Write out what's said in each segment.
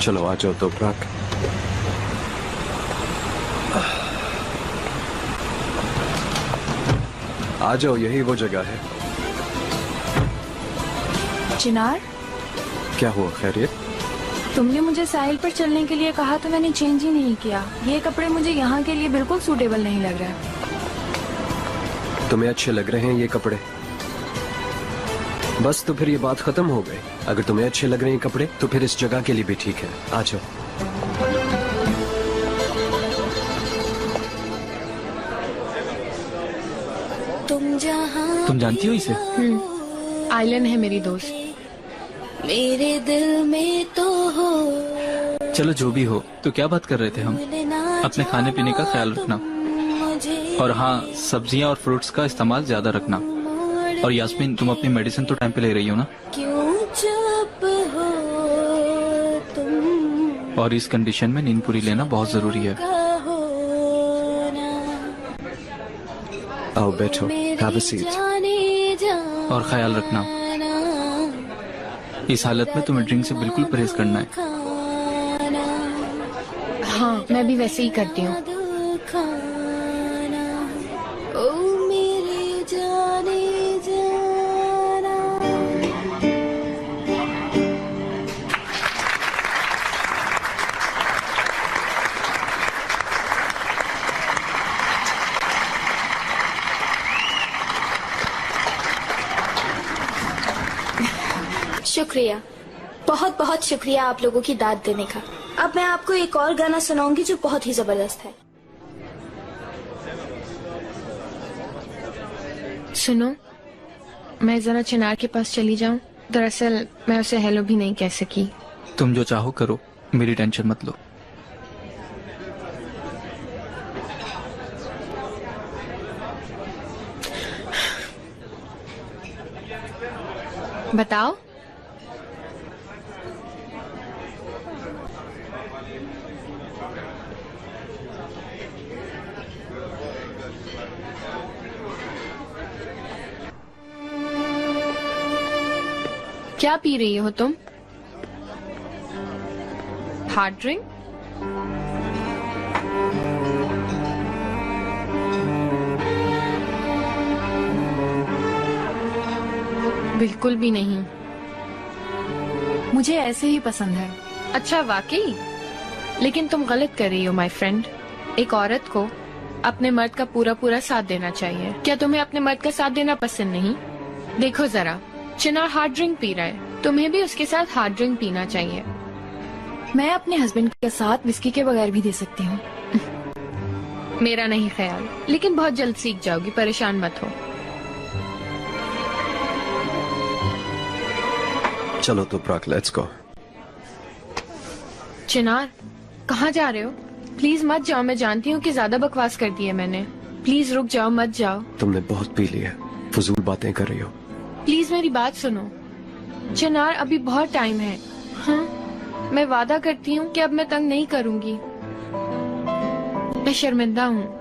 चलो आ जाओ तो प्राक। आ जाओ, यही वो जगह है। चिनार, क्या हुआ, खैरियत? तुमने मुझे साहिल पर चलने के लिए कहा तो मैंने चेंज ही नहीं किया। ये कपड़े मुझे यहाँ के लिए बिल्कुल सूटेबल नहीं लग रहा है। तुम्हें अच्छे लग रहे हैं ये कपड़े? बस तो फिर ये बात खत्म हो गई। अगर तुम्हें अच्छे लग रहे हैं कपड़े तो फिर इस जगह के लिए भी ठीक है। आ जाओ। तुम जानती हो इसे? आइलन है मेरी दोस्त। मेरे दिल में तो हो। चलो जो भी हो, तो क्या बात कर रहे थे हम? अपने खाने पीने का ख्याल रखना, और हाँ, सब्जियाँ और फ्रूट्स का इस्तेमाल ज्यादा रखना। और यास्मीन, तुम अपनी मेडिसिन तो टाइम पे ले रही हो ना? क्यों चुप हो तुम? और इस कंडीशन में नींद पूरी लेना बहुत जरूरी है। आओ बैठो, हैव अ सीट। और ख्याल रखना, इस हालत में तुम्हें ड्रिंक से बिल्कुल परहेज करना है। हाँ, मैं भी वैसे ही करती हूँ। शुक्रिया, बहुत बहुत शुक्रिया आप लोगों की दाद देने का। अब मैं आपको एक और गाना सुनाऊंगी जो बहुत ही जबरदस्त है। सुनो, मैं जरा चिनार के पास चली जाऊं। दरअसल मैं उसे हेलो भी नहीं कह सकी। तुम जो चाहो करो, मेरी टेंशन मत लो। बताओ। क्या पी रही हो तुम? Hard drink? बिल्कुल भी नहीं। मुझे ऐसे ही पसंद है। अच्छा, वाकई? लेकिन तुम गलत कर रही हो माय फ्रेंड। एक औरत को अपने मर्द का पूरा पूरा साथ देना चाहिए। क्या तुम्हें अपने मर्द का साथ देना पसंद नहीं? देखो जरा, चिनार हार्ड ड्रिंक पी रहा है, तुम्हें भी उसके साथ हार्ड ड्रिंक पीना चाहिए। मैं अपने हस्बैंड के साथ विस्की के बगैर भी दे सकती हूँ। मेरा नहीं ख्याल, लेकिन बहुत जल्द सीख जाओगी, परेशान मत हो। चलो तो प्राक, लेट्स गो। चिनार, कहाँ जा रहे हो? प्लीज मत जाओ। मैं जानती हूँ कि ज्यादा बकवास कर दी है मैंने। प्लीज रुक जाओ, मत जाओ। तुमने बहुत पी लिया, फजूल बातें कर रही हो। प्लीज मेरी बात सुनो। चिनार, अभी बहुत टाइम है। हाँ, मैं वादा करती हूँ कि अब मैं तंग नहीं करूँगी। मैं शर्मिंदा हूँ।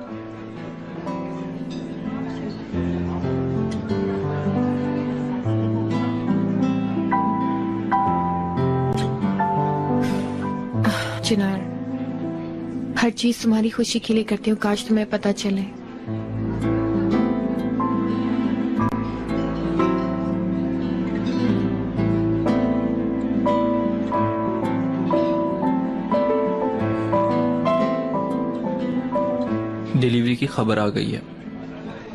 चिनार, हर चीज तुम्हारी खुशी के लिए करती हूँ, काश तुम्हें पता चले। डिलीवरी की खबर आ गई है।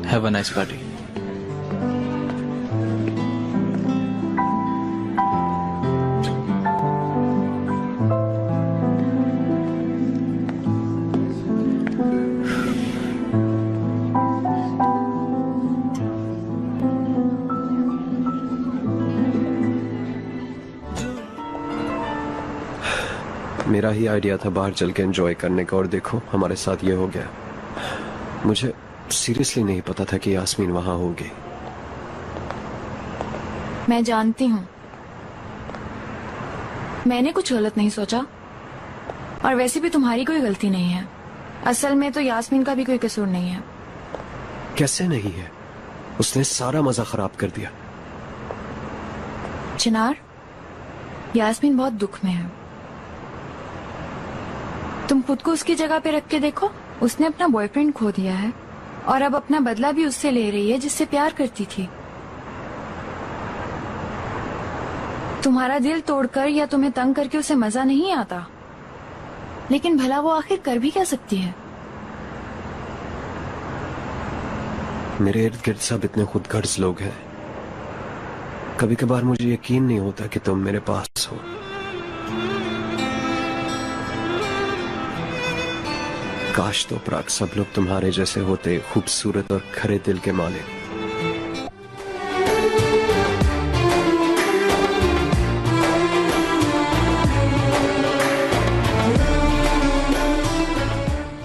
Have a nice party. मेरा ही आइडिया था बाहर चल के एंजॉय करने का, और देखो हमारे साथ ये हो गया। मुझे सीरियसली नहीं पता था कि यास्मीन वहां होगी। मैं जानती हूँ, मैंने कुछ गलत नहीं सोचा, और वैसे भी तुम्हारी कोई गलती नहीं है। असल में तो यास्मीन का भी कोई कसूर नहीं है। कैसे नहीं है? उसने सारा मजा खराब कर दिया। चिनार, यास्मीन बहुत दुख में है। तुम खुद को उसकी जगह पे रख के देखो। उसने अपना बॉयफ्रेंड खो दिया है और अब अपना बदला भी उससे ले रही है जिससे प्यार करती थी। तुम्हारा दिल तोड़कर या तुम्हें तंग करके उसे मजा नहीं आता, लेकिन भला वो आखिर कर भी क्या सकती है? मेरे इर्द गिर्द सब इतने खुदगर्ज लोग हैं, कभी कभार मुझे यकीन नहीं होता कि तुम मेरे पास हो। काश तो प्राग सब लोग तुम्हारे जैसे होते, खूबसूरत और खरे दिल के मालिक।